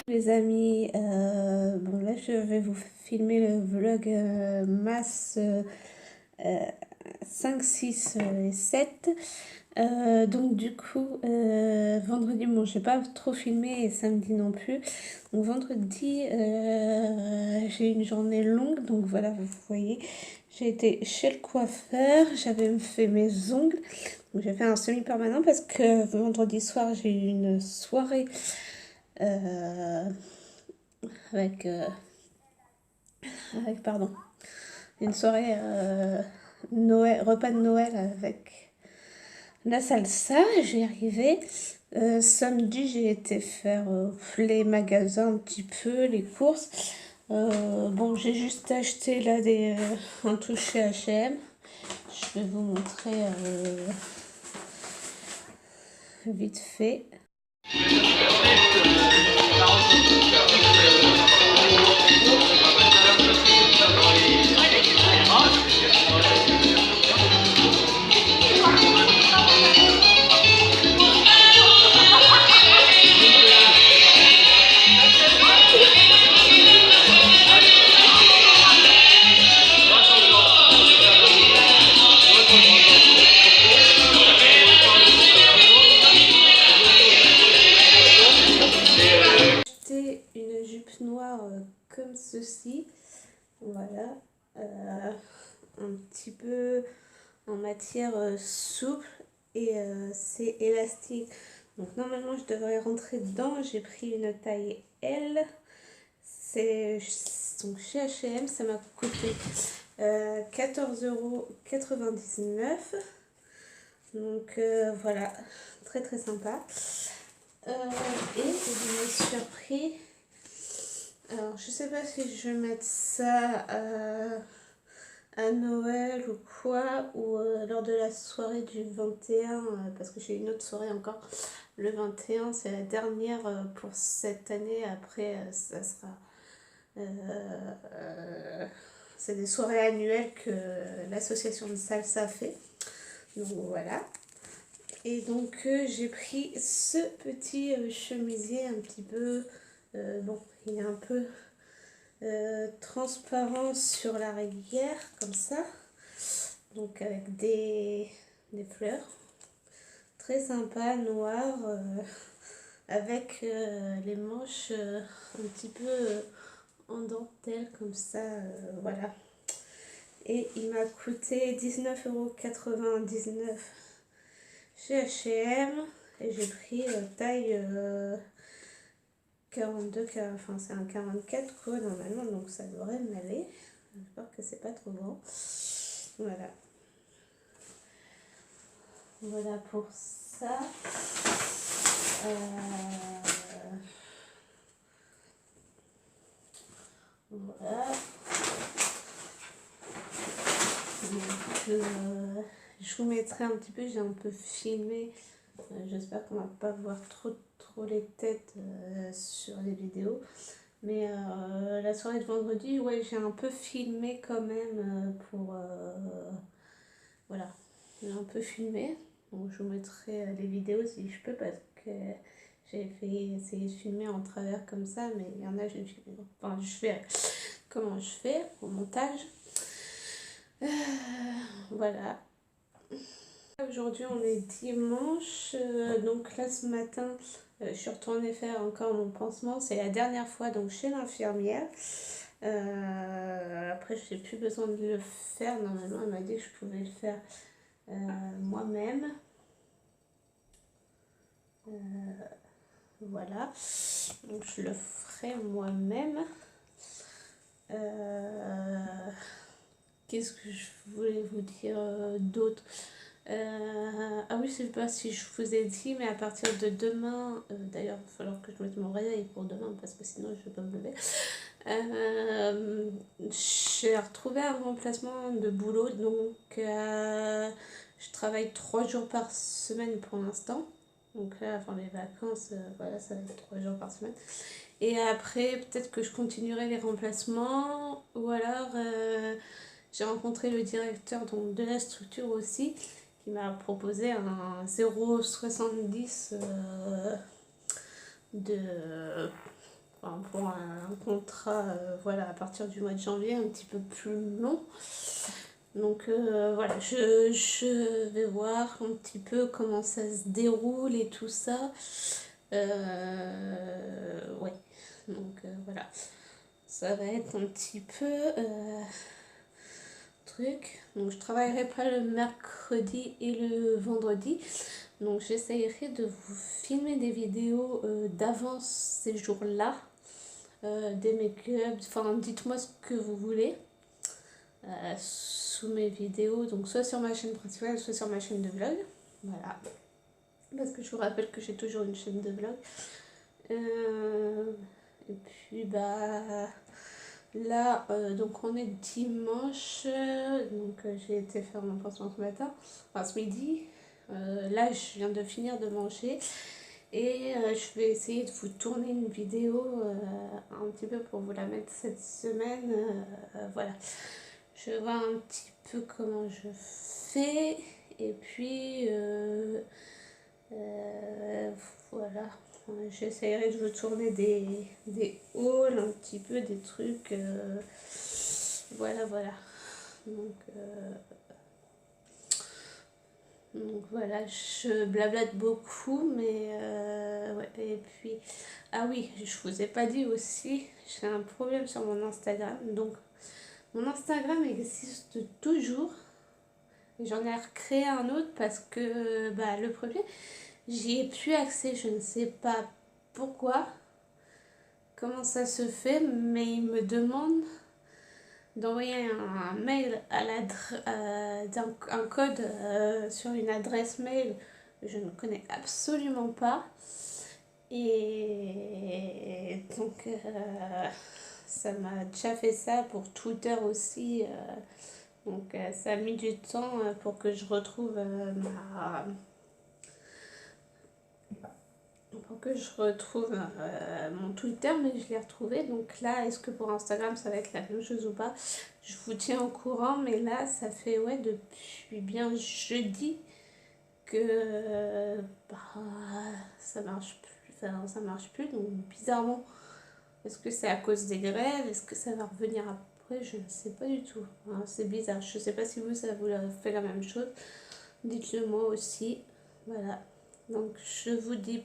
Les amis, bon là je vais vous filmer le vlog masse 5, 6 et 7. Donc du coup vendredi, bon j'ai pas trop filmé et samedi non plus. Donc vendredi j'ai eu une journée longue, donc voilà, vous voyez, j'ai été chez le coiffeur, j'avais fait mes ongles, donc j'ai fait un semi-permanent parce que vendredi soir j'ai eu une soirée avec pardon, une soirée Noël, repas de Noël avec la salsa. J'y arrivée. Samedi, j'ai été faire les magasins un petit peu, les courses. Bon, j'ai juste acheté là un touche chez H&M. Je vais vous montrer vite fait. Une jupe noire comme ceci, voilà, un petit peu en matière souple et c'est élastique, donc normalement je devrais rentrer dedans. J'ai pris une taille L, c'est donc chez H&M, ça m'a coûté 14,99 €, donc voilà, très très sympa. Et je me suis surpris. Alors, je sais pas si je vais mettre ça à Noël ou quoi, ou lors de la soirée du 21, parce que j'ai une autre soirée encore. Le 21, c'est la dernière pour cette année. Après, ça sera... c'est des soirées annuelles que l'association de salsa fait. Donc voilà. Et donc j'ai pris ce petit chemisier un petit peu, bon, il est un peu transparent sur la rayère, comme ça. Donc avec des fleurs. Très sympa, noir, avec les manches un petit peu en dentelle, comme ça, voilà. Et il m'a coûté 19,99 € chez H&M et j'ai pris taille 42, enfin c'est un 44 quoi normalement, donc ça devrait m'aller. J'espère que c'est pas trop grand. Voilà. Voilà pour ça. Voilà. Donc, je vous mettrai un petit peu, j'ai un peu filmé. J'espère qu'on va pas voir trop les têtes sur les vidéos. Mais la soirée de vendredi, ouais, j'ai un peu filmé quand même pour... voilà, j'ai un peu filmé. Donc je vous mettrai les vidéos si je peux, parce que j'ai essayé de filmer en travers comme ça, mais il y en a, j'ai filmé. Enfin, je fais comment je fais au montage. Voilà. Aujourd'hui on est dimanche, donc là ce matin je suis retournée faire encore mon pansement, c'est la dernière fois donc chez l'infirmière. Après j'ai plus besoin de le faire, normalement elle m'a dit que je pouvais le faire moi-même. Voilà, donc je le ferai moi-même. Qu'est-ce que je voulais vous dire d'autre? Ah oui, je sais pas si je vous ai dit, mais à partir de demain, d'ailleurs il va falloir que je mette mon réveil pour demain, parce que sinon je vais pas me lever. J'ai retrouvé un remplacement de boulot, donc je travaille 3 jours par semaine pour l'instant. Donc là, avant les vacances, voilà, ça va être 3 jours par semaine. Et après, peut-être que je continuerai les remplacements. Ou alors, j'ai rencontré le directeur donc, de la structure aussi, qui m'a proposé un 0,70 de, enfin, pour un contrat voilà, à partir du mois de janvier, un petit peu plus long. Donc voilà, je vais voir un petit peu comment ça se déroule et tout ça. Ouais, donc voilà, ça va être un petit peu truc. Donc je travaillerai pas le mercredi et le vendredi. Donc j'essayerai de vous filmer des vidéos d'avance ces jours-là. Des make-up, enfin dites-moi ce que vous voulez. Sous mes vidéos, donc soit sur ma chaîne principale, soit sur ma chaîne de vlog. Voilà. Parce que je vous rappelle que j'ai toujours une chaîne de vlog. Et puis bah là, donc on est dimanche. Donc j'ai été faire mon pansement ce matin, enfin ce midi. Là je viens de finir de manger. Et je vais essayer de vous tourner une vidéo un petit peu pour vous la mettre cette semaine. Voilà. Je vois un petit peu comment je fais. Et puis, voilà. J'essaierai de vous tourner des hauls, un petit peu, des trucs. Voilà, voilà. Donc voilà, je blablate beaucoup, mais ouais. Et puis, ah oui, je vous ai pas dit aussi, j'ai un problème sur mon Instagram. Donc, mon Instagram existe toujours. Et j'en ai recréé un autre parce que bah, le premier, j'y ai plus accès. Je ne sais pas pourquoi, comment ça se fait, mais il me demande d'envoyer un mail à un code sur une adresse mail que je ne connais absolument pas. Et donc, ça m'a déjà fait ça pour Twitter aussi. Donc, ça a mis du temps pour que je retrouve mon Twitter, mais je l'ai retrouvé. Donc là, est-ce que pour Instagram, ça va être la même chose ou pas? Je vous tiens au courant, mais là, ça fait ouais, depuis bien jeudi que bah, ça marche plus. Enfin, ça marche plus, donc bizarrement. Est-ce que c'est à cause des grèves? Est-ce que ça va revenir après? Je ne sais pas du tout. Hein, c'est bizarre. Je ne sais pas si vous, ça vous fait la même chose. Dites-le moi aussi. Voilà. Donc, je vous dis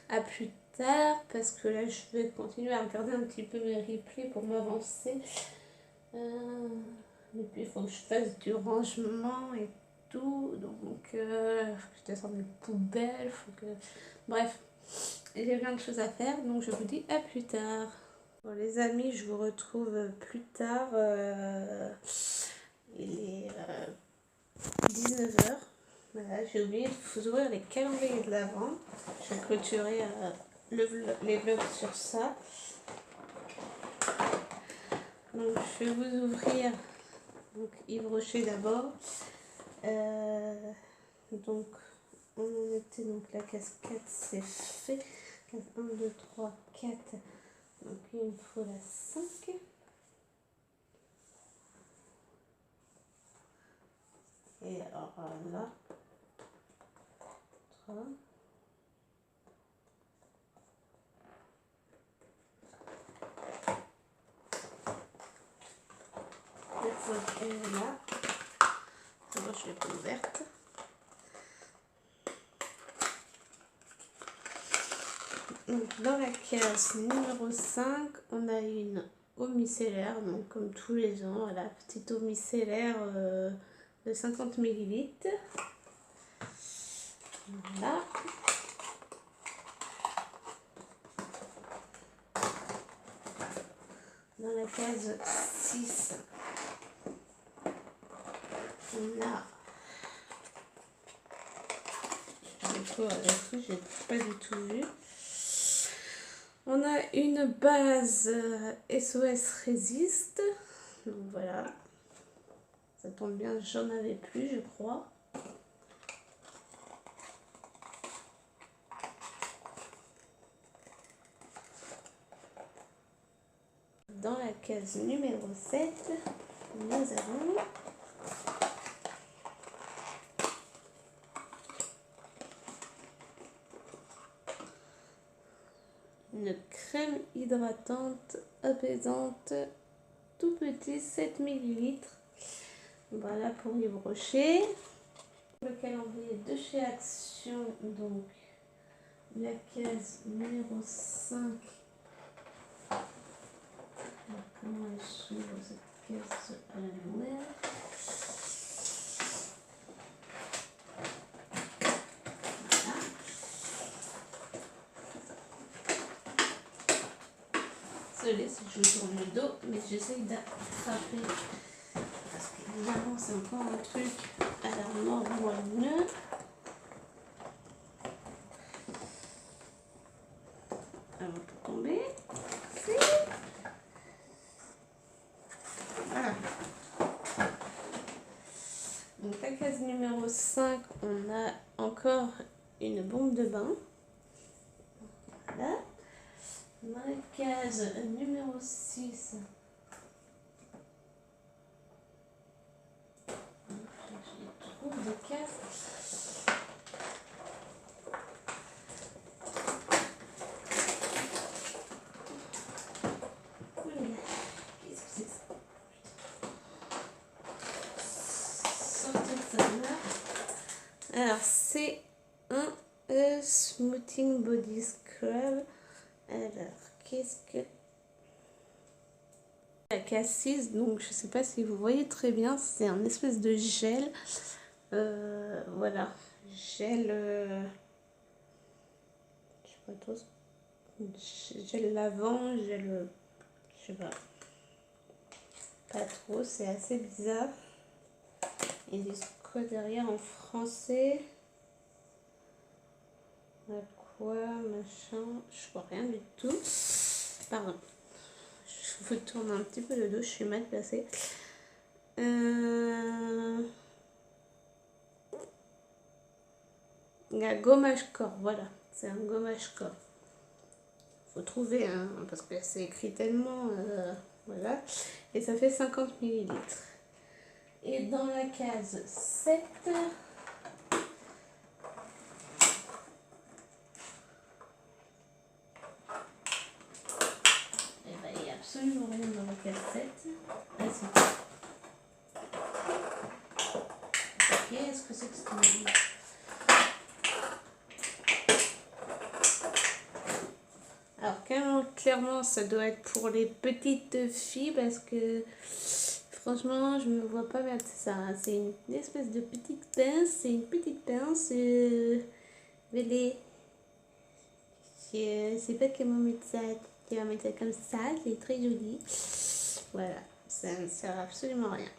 à plus tard parce que là, je vais continuer à regarder un petit peu mes replays pour m'avancer. Et puis, il faut que je fasse du rangement et tout. Donc, faut que je descende les poubelles. Faut que... Bref, j'ai plein de choses à faire. Donc, je vous dis à plus tard. Bon, les amis, je vous retrouve plus tard. Il est 19h. Voilà, j'ai oublié de vous ouvrir les calendriers de l'avant. Je vais clôturer les vlogs sur ça. Donc, je vais vous ouvrir donc, Yves Rocher d'abord. Donc, on en était, donc la casquette, c'est fait. 1, 2, 3, 4. Donc, il me faut la 5. Et alors là, 3. Elle est là. Alors, je l'ai pas ouverte. Donc, dans la case numéro 5, on a une eau micellaire, donc comme tous les ans, la petite eau micellaire de 50 ml. Voilà. Dans la case 6, on a... J'ai pas du tout vu. On a une base SOS Résiste. Donc voilà. Ça tombe bien, j'en avais plus, je crois. dans la case numéro 7, nous avons une crème hydratante apaisante tout petit 7 ml. Voilà pour les brochets. Le calendrier de chez Action, donc la case numéro 5. Alors, comment elle s'ouvre cette case à l'envers? Désolée si je vous tourne le dos, mais j'essaye d'attraper parce qu'évidemment c'est encore un truc à la mort moelleux. Avant de tomber. Voilà. Donc la case numéro 5, on a encore une bombe de bain. Voilà. Dans la case numéro 6, je trouve des cases. Qu'est-ce que c'est que ça? Sortir ça là. Alors c'est un Smoothing Body Scrub. Alors, qu'est-ce que... La case 6, donc je sais pas si vous voyez très bien, c'est un espèce de gel. Voilà, gel... je sais pas trop. Gel lavant, gel... je sais pas. Pas trop, c'est assez bizarre. Il dit quoi derrière en français? Quoi, machin, je vois rien du tout. Pardon, je vous tourne un petit peu le dos, je suis mal placée. La gommage corps, voilà, c'est un gommage corps. Faut trouver un, parce que c'est écrit tellement, voilà. Et ça fait 50 ml. Et dans la case 7, absolument rien dans la cassette. Ah, c'est... Ok, est-ce que c'est que c'est... Alors, clairement, ça doit être pour les petites filles parce que franchement, je me vois pas mettre ça. C'est une espèce de petite pince. C'est une petite pince. Velée. Je sais pas comment mettre ça. Tu vas mettre ça comme ça. C'est très joli. Voilà. Ça ne sert absolument à rien.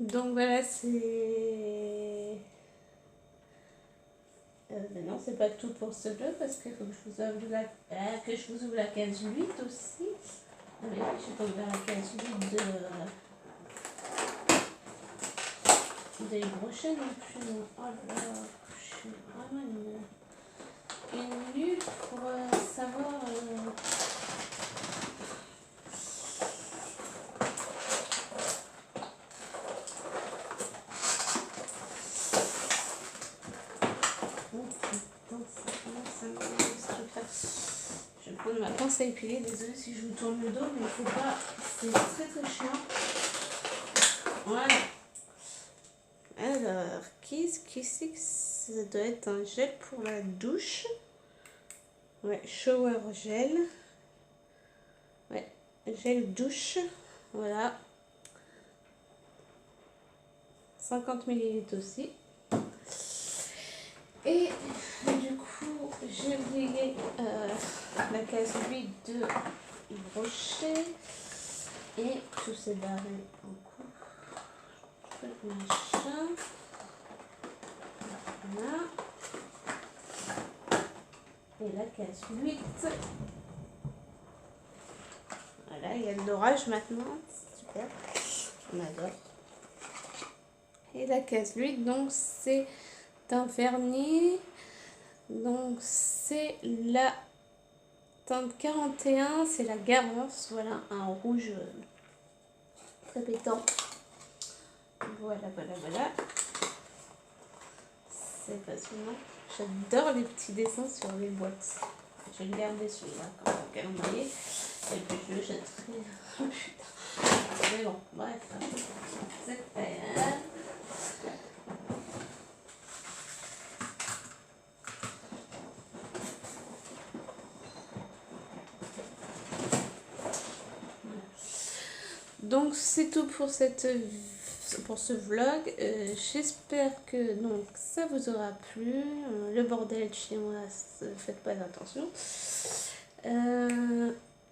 Donc voilà, c'est... non, c'est pas tout pour ce jeu parce qu'il faut que je vous ouvre la case 8 aussi. Ah, mais je sais pas ouvert la case 8 de les brochets non plus. Oh là là, je suis vraiment une nulle pour savoir. Je vais prendre ma pince à épiler, désolée si je vous tourne le dos, mais il faut pas, c'est très très chiant. Voilà. Alors, qu'est-ce que c'est que ça doit être un gel pour la douche. Ouais, shower gel. Ouais, gel douche. Voilà. 50 ml aussi. Et du coup, j'ai oublié la case 8 de brochet. Et tout s'est barré en coupe. Machin. Voilà. Et la case 8. Voilà, il y a de l'orage maintenant. Super. On adore. Et la case 8, donc c'est un vernis. Donc c'est la teinte 41, c'est la Garance, voilà, un rouge très pétant. Voilà, voilà, voilà. C'est passionnant. J'adore les petits dessins sur les boîtes. Je vais le garder celui-là comme calendrier. Et puis je le jetterai. Oh putain. Mais bon, bref. C'est pas grave. Donc c'est tout pour ce vlog. J'espère que donc ça vous aura plu. Le bordel chez moi, faites pas attention.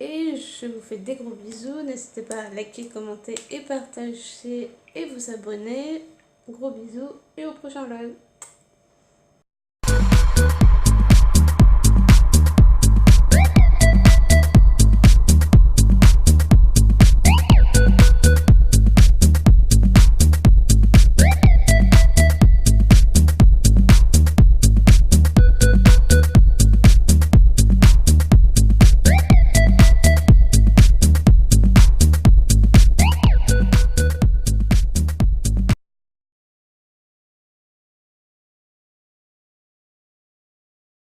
Et je vous fais des gros bisous. N'hésitez pas à liker, commenter et partager et vous abonner. Gros bisous et au prochain vlog.